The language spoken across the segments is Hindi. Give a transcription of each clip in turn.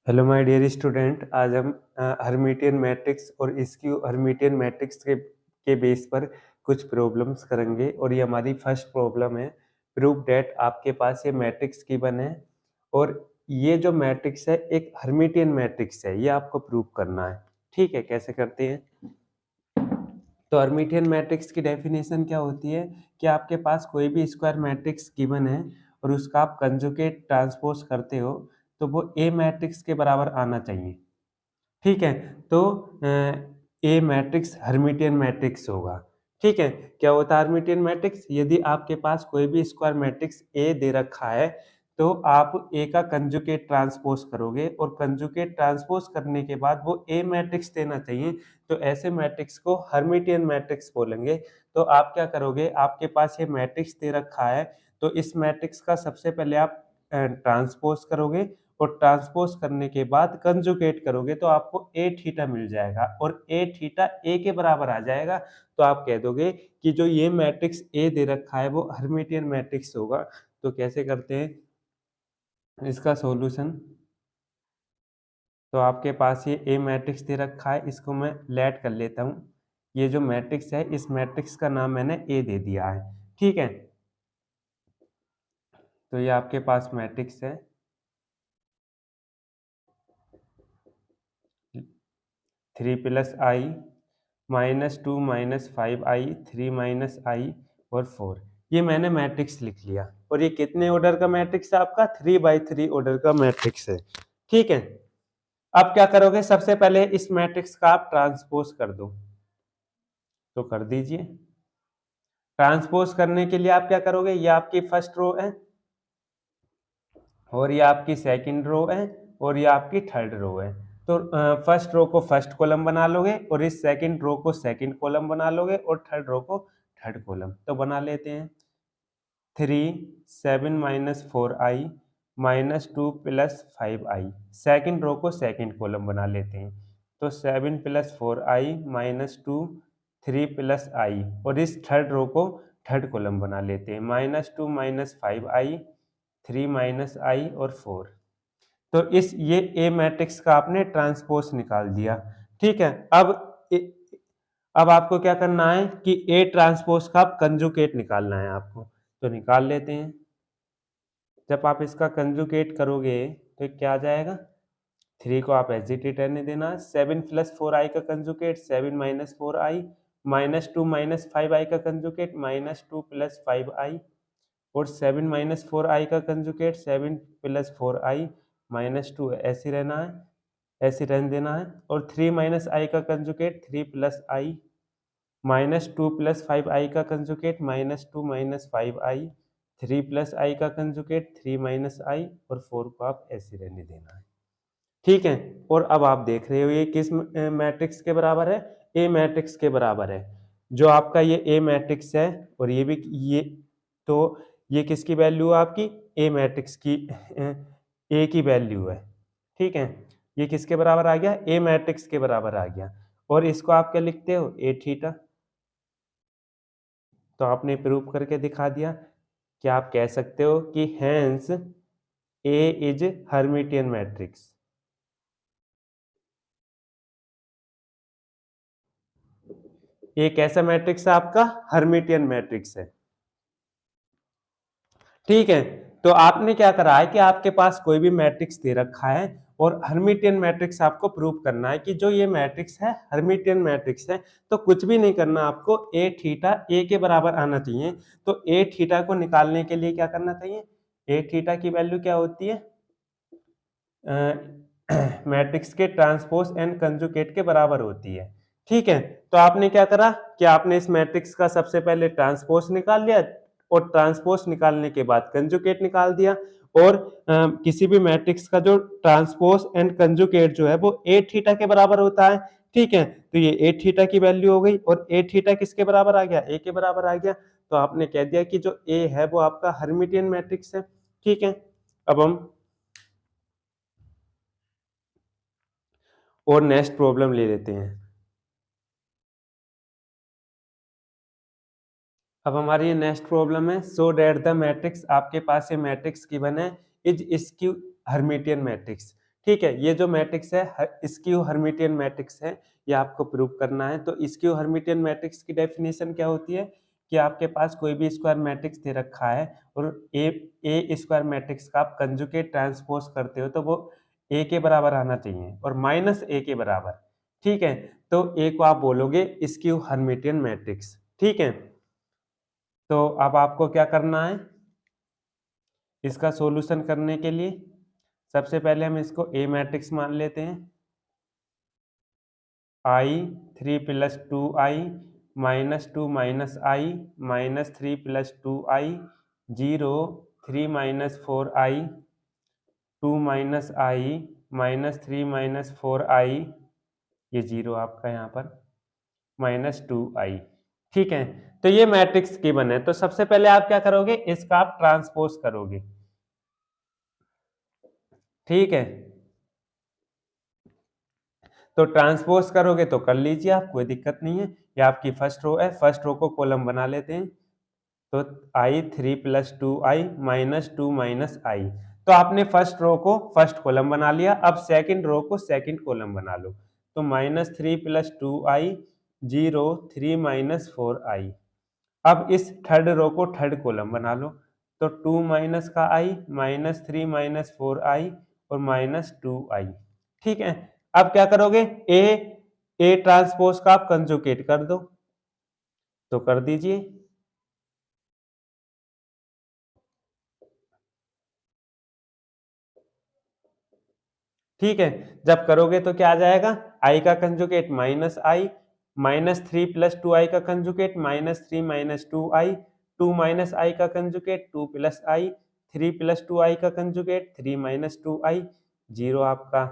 हेलो माय डियर स्टूडेंट, आज हम हर्मिटियन मैट्रिक्स और स्क्यू हर्मिटियन मैट्रिक्स के बेस पर कुछ प्रॉब्लम्स करेंगे और ये हमारी फर्स्ट प्रॉब्लम है। प्रूव दैट आपके पास ये मैट्रिक्स गिवन है और ये जो मैट्रिक्स है एक हर्मिटियन मैट्रिक्स है, ये आपको प्रूव करना है। ठीक है, कैसे करते हैं? तो हर्मिटियन मैट्रिक्स की डेफिनेशन क्या होती है कि आपके पास कोई भी स्क्वायर मैट्रिक्स गिवन है और उसका आप कंजुगेट ट्रांसपोज करते हो तो वो ए मैट्रिक्स के बराबर आना चाहिए। ठीक है, तो ए मैट्रिक्स हर्मिटियन मैट्रिक्स होगा। ठीक है, क्या होता है हर्मिटियन मैट्रिक्स? यदि आपके पास कोई भी स्क्वायर मैट्रिक्स ए दे रखा है तो आप ए का कंजुगेट ट्रांसपोज करोगे और कंजुगेट ट्रांसपोज करने के बाद वो ए मैट्रिक्स देना चाहिए, तो ऐसे मैट्रिक्स को हर्मिटियन मैट्रिक्स बोलेंगे। तो आप क्या करोगे, आपके पास ये मैट्रिक्स दे रखा है तो इस मैट्रिक्स का सबसे पहले आप ट्रांसपोज करोगे और ट्रांसपोज करने के बाद कंजुगेट करोगे तो आपको ए थीटा मिल जाएगा और ए थीटा ए के बराबर आ जाएगा। तो आप कह दोगे कि जो ये मैट्रिक्स ए दे रखा है वो हर्मिटियन मैट्रिक्स होगा। तो कैसे करते हैं इसका सॉल्यूशन? तो आपके पास ये ए मैट्रिक्स दे रखा है, इसको मैं लेट कर लेता हूँ। ये जो मैट्रिक्स है इस मैट्रिक्स का नाम मैंने ए दे दिया है। ठीक है, तो ये आपके पास मैट्रिक्स है 3 + i -2 -5i 3 - i और 4। ये मैंने मैट्रिक्स लिख लिया और ये कितने ऑर्डर का मैट्रिक्स है आपका? 3 × 3 ऑर्डर का मैट्रिक्स है। ठीक है, अब क्या करोगे, सबसे पहले इस मैट्रिक्स का आप ट्रांसपोज कर दो। तो कर दीजिए। ट्रांसपोज करने के लिए आप क्या करोगे, ये आपकी फर्स्ट रो है और ये आपकी सेकंड रो है और ये आपकी थर्ड रो है। तो फर्स्ट रो को फर्स्ट कॉलम बना लोगे और इस सेकंड रो को सेकंड कॉलम बना लोगे और थर्ड रो को थर्ड कॉलम। तो बना लेते हैं। 7 - 4i -2 + 5i। सेकंड रो को सेकंड कॉलम बना लेते हैं। तो 7 + 4i -2 3 + i और इस थर्ड रो को थर्ड कॉलम बना लेते हैं। -2 - 5i 3 - i और 4। तो इस ये ए मैट्रिक्स का आपने ट्रांसपोज निकाल दिया। ठीक है, अब आपको क्या करना है कि ए ट्रांसपोज का कंजुगेट निकालना है आपको। तो निकाल लेते हैं। जब आप इसका कंजुगेट करोगे तो क्या आ जाएगा? 3 को आप एजिटेट रहने देना। 7 + 4i का कंजुगेट 7 - 4i -2 - 5i का कंजुगेट -2 + 5i और 7 - 4i का कंजुगेट 7 + 4i -2 ऐसे रहना है, ऐसे रहने देना है। और 3 - i का कंजुगेट 3 + i -2 + 5i का कंजुगेट -2 - 5i 3 + i का कंजुगेट 3 - i और 4 को आप ऐसे रहने देना है। ठीक है, और अब आप देख रहे हो ये किस मैट्रिक्स के बराबर है? ए मैट्रिक्स के बराबर है। जो आपका ये ए मैट्रिक्स है और ये भी ये, तो ये किसकी वैल्यू है आपकी? ए मैट्रिक्स की ए की वैल्यू है। ठीक है, ये किसके बराबर आ गया? ए मैट्रिक्स के बराबर आ गया। और इसको आप क्या लिखते हो? ए थीटा। तो आपने प्रूव करके दिखा दिया कि आप कह सकते हो कि hence A is Hermitian matrix. ये कैसा मैट्रिक्स है आपका? हर्मिटियन मैट्रिक्स है। ठीक है, तो आपने क्या करा है कि आपके पास कोई भी मैट्रिक्स दे रखा है और हर्मिटियन मैट्रिक्स आपको प्रूव करना है कि जो ये मैट्रिक्स है हर्मिटियन मैट्रिक्स है। तो कुछ भी नहीं करना, आपको ए थीटा ए के बराबर आना चाहिए। तो ए थीटा को निकालने के लिए क्या करना चाहिए? ए थीटा की वैल्यू क्या होती है? मैट्रिक्स के ट्रांसपोज एंड कंजुगेट के बराबर होती है। ठीक है, तो आपने क्या करा कि आपने इस मैट्रिक्स का सबसे पहले ट्रांसपोज निकाल लिया और ट्रांसपोज निकालने के बाद कंजुगेट निकाल दिया। और किसी भी मैट्रिक्स का जो ट्रांसपोज एंड कंजुगेट जो है वो ए थीटा के बराबर होता है। ठीक है, तो ये ए थीटा की वैल्यू हो गई और ए थीटा किसके बराबर आ गया? ए के बराबर आ गया। तो आपने कह दिया कि जो ए है वो आपका हर्मिटियन मैट्रिक्स है। ठीक है, अब हम और नेक्स्ट प्रॉब्लम ले लेते हैं। अब हमारी ये नेक्स्ट प्रॉब्लम है, सो दैट द मैट्रिक्स, आपके पास ये मैट्रिक्स गिवन है, इज स्क्यू हर्मिटियन मैट्रिक्स। ठीक है, ये जो मैट्रिक्स है स्क्यू हर्मिटियन मैट्रिक्स है, ये आपको प्रूव करना है। तो स्क्यू हर्मिटियन मैट्रिक्स की डेफिनेशन क्या होती है कि आपके पास कोई भी स्क्वायर मैट्रिक्स दे रखा है और ए स्क्वायर मैट्रिक्स का आप कंजुगेट ट्रांसपोज करते हो तो वो ए के बराबर आना चाहिए और माइनस ए के बराबर। ठीक है, तो ए को आप बोलोगे स्क्यू हर्मिटियन मैट्रिक्स। ठीक है, तो अब आपको क्या करना है इसका सॉल्यूशन करने के लिए? सबसे पहले हम इसको ए मैट्रिक्स मान लेते हैं। I 3 plus 2i -2 minus i -3 plus 2i 0 3 minus 4i 2 minus i -3 minus 4i, ये 0 आपका यहाँ पर -2i। ठीक है, तो ये मैट्रिक्स गिवन है। तो सबसे पहले आप क्या करोगे, इसका आप ट्रांसपोज करोगे। ठीक है, तो ट्रांसपोज करोगे तो कर लीजिए आप, कोई दिक्कत नहीं है। ये आपकी फर्स्ट रो है, फर्स्ट रो को कॉलम बना लेते हैं। तो आई 3 प्लस 2i -2 माइनस आई, तो आपने फर्स्ट रो को फर्स्ट कॉलम बना लिया। अब सेकंड रो को सेकंड कॉलम बना लो। तो -3 प्लस 2i 0 3 माइनस 4i। अब इस थर्ड रो को थर्ड कॉलम बना लो। तो 2 माइनस का i -3 माइनस 4i और -2i। ठीक है, अब क्या करोगे, ए ट्रांसपोज का आप कंजुगेट कर दो, तो कर दीजिए। ठीक है, जब करोगे तो क्या आ जाएगा, आई का कंजुगेट -i -3 प्लस 2i का कंजुगेट -3 माइनस 2i 2 माइनस आई का कंजुगेट 2 प्लस आई 3 प्लस 2i का कंजुगेट 3 माइनस 2i 0 आपका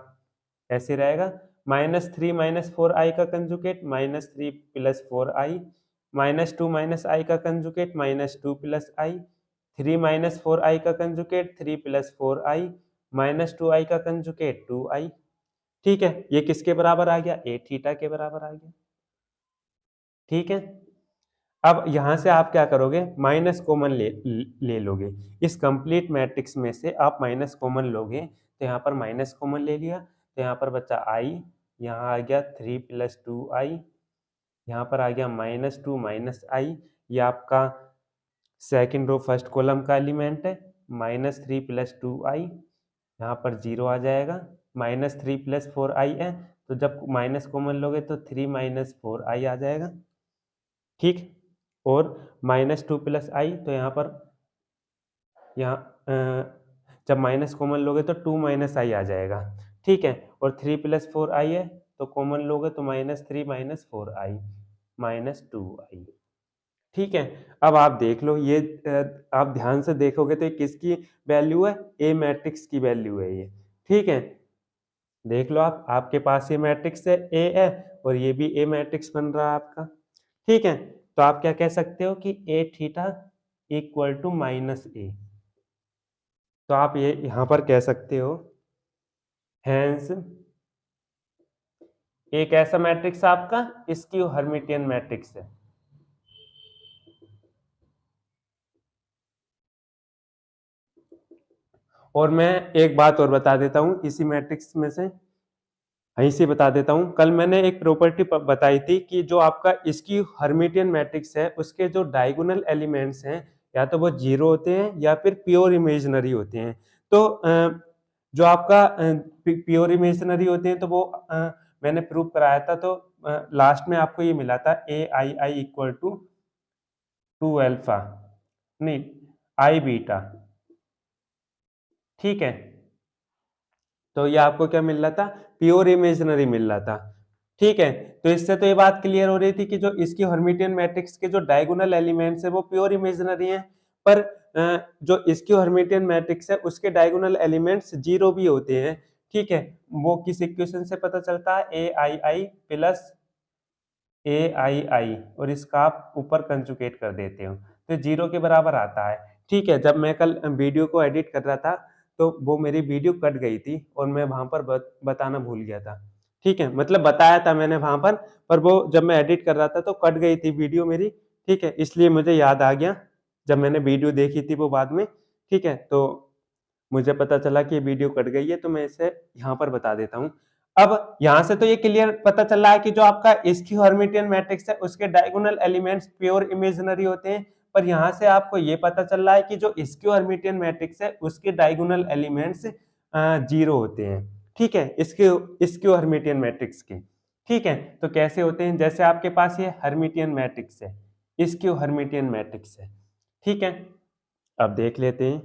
ऐसे रहेगा। -3 माइनस 4i का कंजुगेट -3 प्लस 4i -2 माइनस आई का कंजुगेट -2 प्लस आई 3 माइनस 4i का कंजुगेट 3 प्लस 4i -2i का कंजुगेट 2i। ठीक है, ये किसके बराबर आ गया, ए थीटा के बराबर आ गया। ठीक है, अब यहां से आप क्या करोगे, माइनस कॉमन ले लोगे। इस कंप्लीट मैट्रिक्स में से आप माइनस कॉमन लोगे, तो यहाँ पर माइनस कॉमन ले लिया, तो यहाँ पर बचा आई, यहाँ आ गया 3 प्लस 2i, यहाँ पर आ गया -2 माइनस आई। ये आपका सेकेंड रो फर्स्ट कॉलम का एलिमेंट है। -3 प्लस 2i, यहाँ पर 0 आ जाएगा। -3 प्लस 4i है, तो जब माइनस कॉमन लोगे तो 3 माइनस 4i आ जाएगा। ठीक, और -2 प्लस आई, तो यहाँ पर जब माइनस कॉमन लोगे तो 2 माइनस आई आ जाएगा। ठीक है, और 3 प्लस 4i है, तो कॉमन लोगे तो -3 माइनस 4i -2i। ठीक है, अब आप देख लो ये आप ध्यान से देखोगे तो ये किसकी वैल्यू है, ए मैट्रिक्स की वैल्यू है ये। ठीक है, देख लो आप, आपके पास ये मैट्रिक्स है ए है और ये भी ए मैट्रिक्स बन रहा है आपका। ठीक है, तो आप क्या कह सकते हो कि ए थीटा इक्वल टू -a, तो आप ये यहां पर कह सकते हो हैंस एक ऐसा मैट्रिक्स आपका स्क्यू हर्मिटियन मैट्रिक्स है। और मैं एक बात और बता देता हूं इसी मैट्रिक्स में से, यहीं से बता देता हूं। कल मैंने एक प्रॉपर्टी बताई थी कि जो आपका स्क्यू हर्मिटियन मैट्रिक्स है उसके जो डायगोनल एलिमेंट्स हैं या तो वो 0 होते हैं या फिर प्योर इमेजिनरी होते हैं। तो जो आपका प्योर इमेजिनरी होते हैं तो वो मैंने प्रूव कराया था। तो लास्ट में आपको ये मिला था ए आई आई इक्वल टू 2 अल्फा, नहीं आई बीटा। ठीक है, तो ये आपको क्या मिल रहा था, प्योर इमेजिनरी मिल रहा था। ठीक है, तो इससे तो ये बात क्लियर हो रही थी कि जो इसकी हर्मिटियन मैट्रिक्स के जो डायगोनल एलिमेंट्स है वो प्योर इमेजिनरी हैं, पर जो इसकी हर्मिटियन मैट्रिक्स है उसके डायगोनल एलिमेंट्स 0 भी होते हैं। ठीक है, वो किस इक्वेशन से पता चलता है, ए आई आई प्लस ए आई आई, और इसका आप ऊपर कंजुगेट कर देते हो तो 0 के बराबर आता है। ठीक है, जब मैं कल वीडियो को एडिट कर रहा था तो वो मेरी वीडियो कट गई थी और मैं वहां पर बताना भूल गया था। ठीक है, मतलब बताया था मैंने वहां पर वो जब मैं एडिट कर रहा था तो कट गई थी वीडियो मेरी। ठीक है, इसलिए मुझे याद आ गया जब मैंने वीडियो देखी थी वो बाद में। ठीक है, तो मुझे पता चला कि ये वीडियो कट गई है, तो मैं इसे यहाँ पर बता देता हूँ। अब यहाँ से तो ये क्लियर पता चल रहा है कि जो आपका स्क्यू हर्मिटियन मैट्रिक्स है उसके डायगोनल एलिमेंट्स प्योर इमेजिनरी होते हैं, पर यहाँ से आपको ये पता चल रहा है कि जो स्क्यू हर्मिटियन मैट्रिक्स है उसके डायगोनल एलिमेंट्स 0 होते हैं। ठीक है, स्क्यू हर्मिटियन मैट्रिक्स के। ठीक है, तो कैसे होते हैं, जैसे आपके पास ये हर्मिटियन मैट्रिक्स है, स्क्यू हर्मिटियन मैट्रिक्स है। ठीक है, अब देख लेते हैं।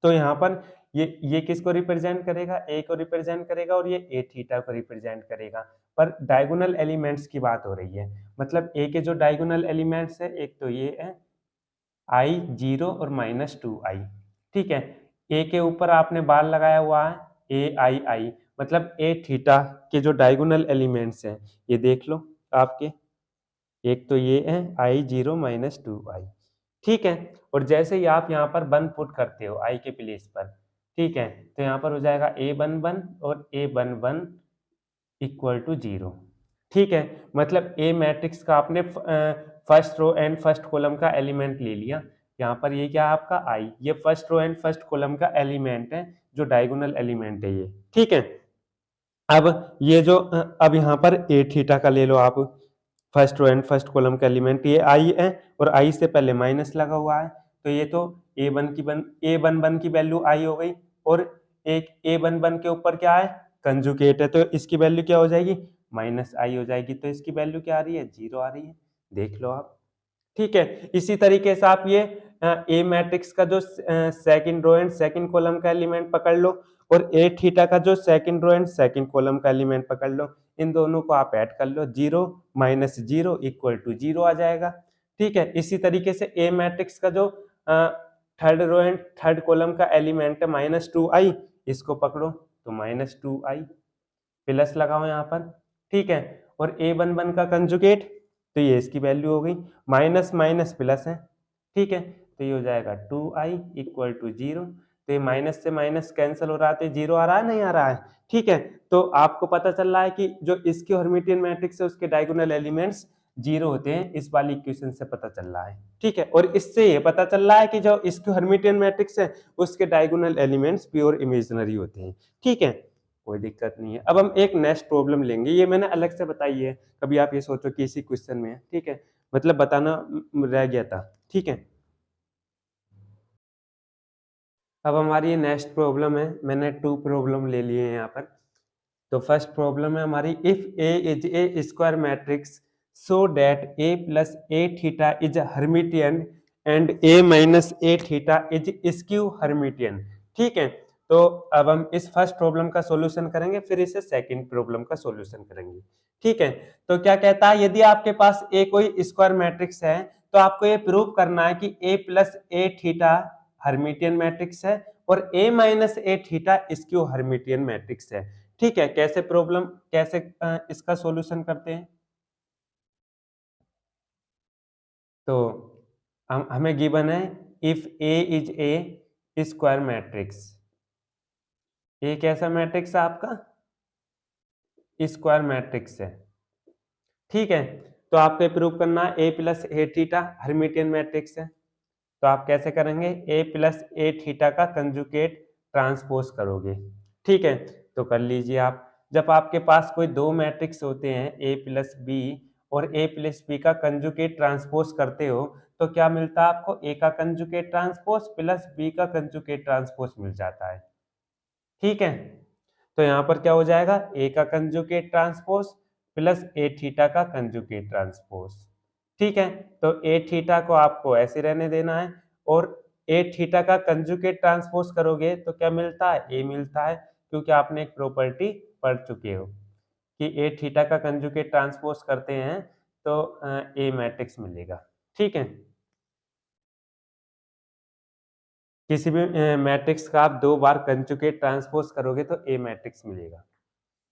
तो यहाँ पर ये किसको रिप्रेजेंट करेगा, ए को रिप्रेजेंट करेगा और ये ए थीटा को रिप्रेजेंट करेगा, पर डायगोनल एलिमेंट्स की बात हो रही है। मतलब ए के जो डायगोनल एलिमेंट्स है, एक तो ये है आई 0 और -2i। ठीक है, ए के ऊपर आपने बार लगाया हुआ है ए आई आई, मतलब ए थीटा के जो डायगोनल एलिमेंट्स हैं ये देख लो आपके, एक तो ये है आई 0 -2i। ठीक है, और जैसे ही आप यहाँ पर 1 पुट करते हो आई के प्लेस पर, ठीक है, तो यहाँ पर हो जाएगा a11 और a11 इक्वल टू 0। ठीक है, मतलब ए मैट्रिक्स का आपने first row and first column का एलिमेंट ले लिया। यहाँ पर ये क्या है आपका आई, ये first row and first column का एलिमेंट है, जो डायगोनल एलिमेंट है ये। ठीक है, अब ये जो अब यहाँ पर ए थीटा का ले लो आप, first row and first column का एलिमेंट ये आई है, और आई से पहले माइनस लगा हुआ है, तो ये तो ए वन की वैल्यू आई हो गई, और एक ए वन के ऊपर क्या है, कंजुगेट है, तो इसकी वैल्यू क्या हो जाएगी, -i हो जाएगी, तो इसकी वैल्यू क्या आ रही है, 0 आ रही है, देख लो आप। ठीक है, इसी तरीके से आप ये ए मैट्रिक्स का जो second row and second column का एलिमेंट पकड़ लो, और ए थीटा का जो second row and second column का एलिमेंट पकड़ लो, इन दोनों को आप ऐड कर लो, 0 - 0 इक्वल टू 0 आ जाएगा। ठीक है, इसी तरीके से ए मैट्रिक्स का जो third row and third column का एलिमेंट है -2i, इसको पकड़ो तो -2i, प्लस लगाओ यहाँ पर। ठीक है, और a11 का कंजुगेट, तो ये इसकी वैल्यू हो गई, माइनस माइनस प्लस है। ठीक है, तो ये हो जाएगा 2i इक्वल टू 0, तो ये माइनस से माइनस कैंसिल हो रहा है, तो 0 आ रहा है, नहीं आ रहा है। ठीक है, तो आपको पता चल रहा है कि जो इसके हर्मिटियन मैट्रिक्स है उसके डायगोनल एलिमेंट्स 0 होते हैं, इस वाली इक्वेशन से पता चल रहा है। ठीक है, और इससे ये पता चल रहा है कि जो इसके हर्मिटियन मैट्रिक्स है उसके डायगोनल एलिमेंट्स प्योर इमेजिनरी होते हैं। ठीक है, कोई दिक्कत नहीं है। अब हम एक नेक्स्ट प्रॉब्लम लेंगे, ये मैंने अलग से बताई है, कभी आप ये सोचो कि इसी क्वेश्चन में है। ठीक है, मतलब बताना रह गया था। ठीक है, अब हमारी ये नेक्स्ट प्रॉब्लम है, मैंने 2 प्रॉब्लम ले लिए हैं यहाँ पर। तो फर्स्ट प्रॉब्लम है हमारी, if A is a square Matrix so that A plus A theta is Hermitian and A minus A theta is skew Hermitian. ठीक है, तो अब हम इस फर्स्ट प्रॉब्लम का सॉल्यूशन करेंगे, फिर इसे सेकंड प्रॉब्लम का सॉल्यूशन करेंगे। ठीक है, तो क्या कहता है, यदि आपके पास ए कोई स्क्वायर मैट्रिक्स है, तो आपको ये प्रूव करना है कि ए प्लस ए थीटा हर्मिटियन मैट्रिक्स है और ए माइनस ए थीटा स्क्यू हर्मिटियन मैट्रिक्स है। ठीक है, कैसे इसका सॉल्यूशन करते हैं, तो हमें गिवन है if A is a square matrix, A कैसा मैट्रिक्स है आपका, स्क्वायर मैट्रिक्स है। ठीक है, तो आपको प्रूव करना है ए प्लस ए थीटा हर्मिटियन मैट्रिक्स है, तो आप कैसे करेंगे, ए प्लस ए थीटा का कंजुगेट ट्रांसपोज करोगे। ठीक है, तो कर लीजिए आप। जब आपके पास कोई दो मैट्रिक्स होते हैं ए प्लस बी, और ए प्लस बी का कंजुगेट ट्रांसपोज करते हो, तो क्या मिलता है आपको, ए का कंजुगेट ट्रांसपोज प्लस बी का कंजुगेट ट्रांसपोज मिल जाता है। ठीक है, तो यहाँ पर क्या हो जाएगा, ए का कंजुगेट ट्रांसपोज प्लस ए थीटा का कंजुगेट ट्रांसपोज। ठीक है, तो ए थीटा को आपको ऐसे रहने देना है, और ए थीटा का कंजुगेट ट्रांसपोज करोगे तो क्या मिलता है, ए मिलता है, क्योंकि आपने एक प्रॉपर्टी पढ़ चुके हो कि ए थीटा का कंजुगेट ट्रांसपोज करते हैं तो ए मैट्रिक्स मिलेगा। ठीक है, किसी भी मैट्रिक्स का आप 2 बार कंजुगेट ट्रांसपोज करोगे तो ए मैट्रिक्स मिलेगा,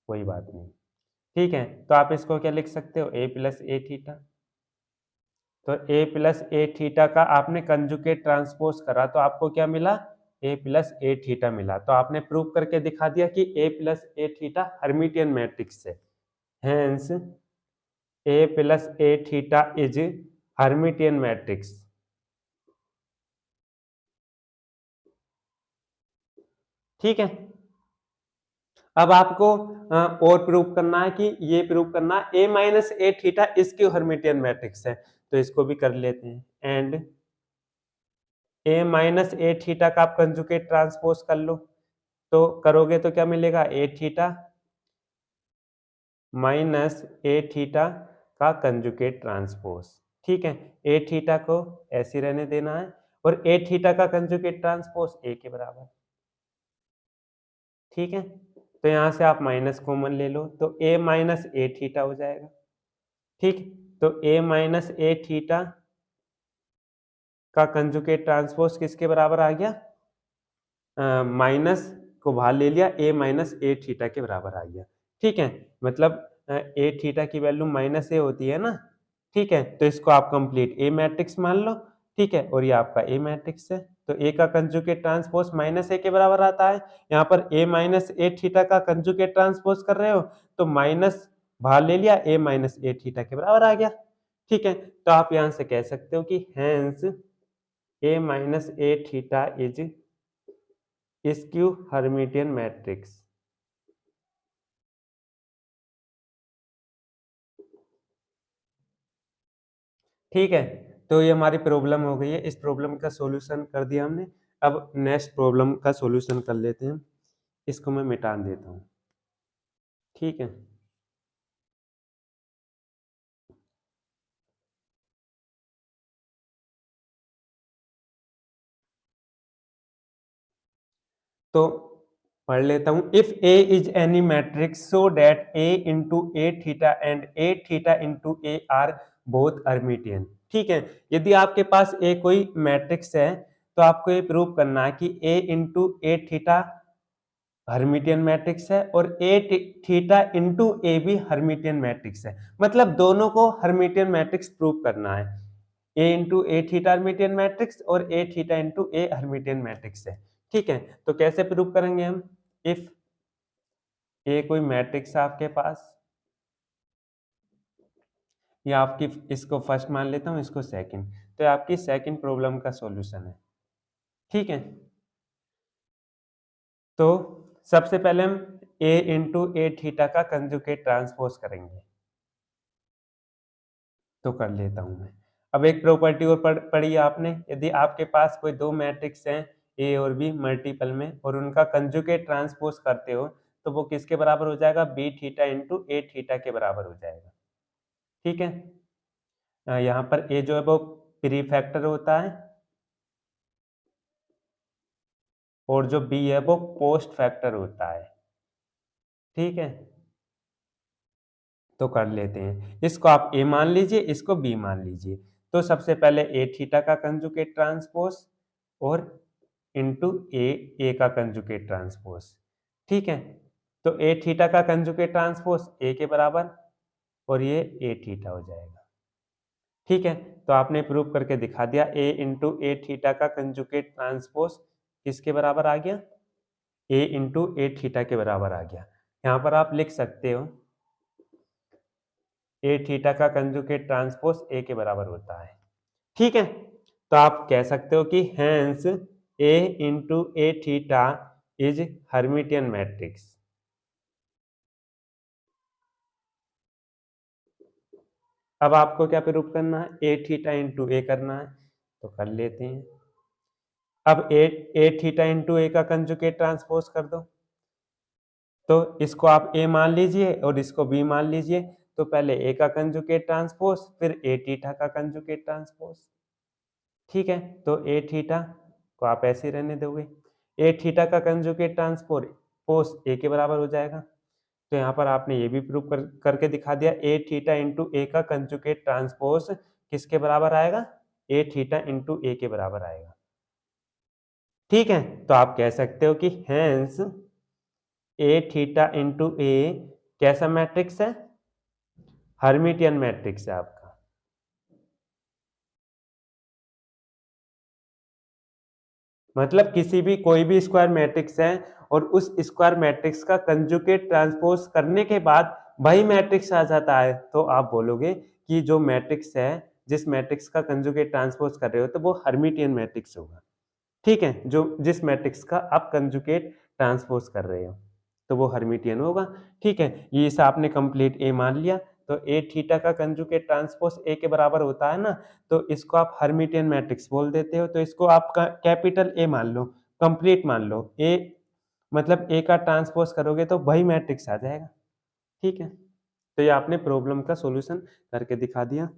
कोई बात नहीं। ठीक है, तो आप इसको क्या लिख सकते हो, ए प्लस ए थीटा, तो ए प्लस ए थीटा का आपने कंजुगेट ट्रांसपोज करा तो आपको क्या मिला, ए प्लस ए थीटा मिला, तो आपने प्रूव करके दिखा दिया कि ए प्लस ए थीटा हर्मिटियन मैट्रिक्स है, hence A plus A theta is Hermitian matrix. ठीक है। अब आपको और प्रूव करना है कि ये प्रूव करना है a माइनस ए थीटा इसकी हर्मिटियन मैट्रिक्स है, तो इसको भी कर लेते हैं। And a minus A theta का आप कंजुगेट ट्रांसपोज कर लो, तो करोगे तो क्या मिलेगा, a theta minus A theta का कंजुगेट ट्रांसपोज। ठीक है, ए थीटा को ऐसे रहने देना है और ए थीटा का कंजुगेट ट्रांसपोज ए के बराबर। ठीक है, तो यहां से आप माइनस कॉमन ले लो, तो ए माइनस ए थीटा हो जाएगा। ठीक, तो ए माइनस ए थीटा का कंजुगेट ट्रांसपोज किसके बराबर आ गया, माइनस को बाहर ले लिया, ए माइनस ए थीटा के बराबर आ गया। ठीक है, मतलब ए थीटा की वैल्यू माइनस ए होती है ना। ठीक है, तो इसको आप कंप्लीट ए मैट्रिक्स मान लो। ठीक है, और ये आपका ए मैट्रिक्स है, तो ए का कंजुगेट ट्रांसपोज माइनस ए के बराबर आता है। यहाँ पर ए माइनस ए थीटा का कंजुगेट ट्रांसपोज कर रहे हो, तो माइनस बाहर ले लिया, ए माइनस ए थीटा के बराबर आ गया। ठीक है, तो आप यहां से कह सकते हो कि hence A minus A theta is skew Hermitian matrix. ठीक है, तो ये हमारी प्रॉब्लम हो गई है, इस प्रॉब्लम का सॉल्यूशन कर दिया हमने। अब नेक्स्ट प्रॉब्लम का सॉल्यूशन कर लेते हैं, इसको मैं मिटा देता हूँ। ठीक है, तो पढ़ लेता हूँ। If A is any Matrix so that A into A theta and A theta into A R both Hermitian. ठीक है, यदि आपके पास ए कोई मैट्रिक्स है, तो आपको ये प्रूव करना है कि ए इंटू ए थीटा हर्मिटियन मैट्रिक्स है और ए थीटा इंटू ए भी हर्मिटियन मैट्रिक्स है। मतलब दोनों को हर्मिटियन मैट्रिक्स प्रूव करना है। ए इंटू ए थीटा हर्मिटियन मैट्रिक्स और A theta into A Hermitian matrix है। ठीक है, तो कैसे प्रूव करेंगे हम। इफ ए कोई मैट्रिक्स है आपके पास, या आपकी, इसको फर्स्ट मान लेता हूं, इसको सेकंड, तो आपकी सेकंड प्रॉब्लम का सॉल्यूशन है। ठीक है, तो सबसे पहले हम ए इंटू ए थीटा का कंजुगेट ट्रांसपोज करेंगे, तो कर लेता हूं मैं। अब एक प्रॉपर्टी और पढ़ी आपने, यदि आपके पास कोई दो मैट्रिक्स हैं ए और बी मल्टीपल में, और उनका कंजुगेट ट्रांसपोज करते हो, तो वो किसके बराबर हो जाएगा, बी थीटा इंटू ए थीटा के बराबर हो जाएगा। ठीक है, यहाँ पर ए जो है वो प्री फैक्टर होता है और जो बी है वो पोस्ट फैक्टर होता है। ठीक है, तो कर लेते हैं, इसको आप ए मान लीजिए, इसको बी मान लीजिए। तो सबसे पहले ए थीटा का कंजुगेट ट्रांसपोज और इंटू ए का कंजुगेट ट्रांसपोज। ठीक है, तो ए थीटा का कंजुगेट ट्रांसपोज ए के बराबर और ये ए थीटा हो जाएगा। ठीक है, तो आपने प्रूव करके दिखा दिया, ए इंटू ए थीटा का कंजुगेट ट्रांसपोज किसके बराबर आ गया, ए इंटू ए थीटा के बराबर आ गया। यहाँ पर आप लिख सकते हो ए थीटा का कंजुगेट ट्रांसपोज ए के बराबर होता है। ठीक है, तो आप कह सकते हो कि hence A into A theta is Hermitian matrix. अब आपको क्या प्रूव करना है, ए थीटा इंटू ए करना है, तो कर लेते हैं। अब ए थीटा इंटू ए का कंजुगेट ट्रांसपोज कर दो, तो इसको आप ए मान लीजिए और इसको बी मान लीजिए। तो पहले ए का कंजुगेट ट्रांसपोज, फिर ए थीटा का कंजुगेट ट्रांसपोज। ठीक है, तो ए थीटा को आप ऐसे ही रहने दोगे, ए थीटा का कंजुगेट ट्रांसपोज पोज ए के बराबर हो जाएगा। तो यहाँ पर आपने ये भी प्रूव करके दिखा दिया, ए थीटा इंटू ए का कंजुगेट ट्रांसपोज किसके बराबर आएगा, ए थीटा इंटू ए के बराबर आएगा। ठीक है, तो आप कह सकते हो कि हेंस ए थीटा इंटू ए कैसा मैट्रिक्स है, हर्मिटियन मैट्रिक्स है आपका। मतलब किसी भी कोई भी स्क्वायर मैट्रिक्स है और उस स्क्वायर मैट्रिक्स का कंजुगेट ट्रांसपोज करने के बाद वही मैट्रिक्स आ जाता है, तो आप बोलोगे कि जो मैट्रिक्स है, जिस मैट्रिक्स का कंजुगेट ट्रांसपोज कर रहे हो, तो वो हर्मिटियन मैट्रिक्स होगा। ठीक है, जो जिस मैट्रिक्स का आप कंजुगेट ट्रांसपोज कर रहे हो, तो वो हर्मिटियन होगा। ठीक है, ये इसे आपने कंप्लीट ए मान लिया, तो ए थीटा का कंजुगेट ट्रांसपोज ए के बराबर होता है ना, तो इसको आप हर्मिटियन मैट्रिक्स बोल देते हो, तो इसको आप कैपिटल ए मान लो, कंप्लीट मान लो। ए मतलब ए का ट्रांसपोज करोगे तो वही मैट्रिक्स आ जाएगा। ठीक है, तो ये आपने प्रॉब्लम का सॉल्यूशन करके दिखा दिया।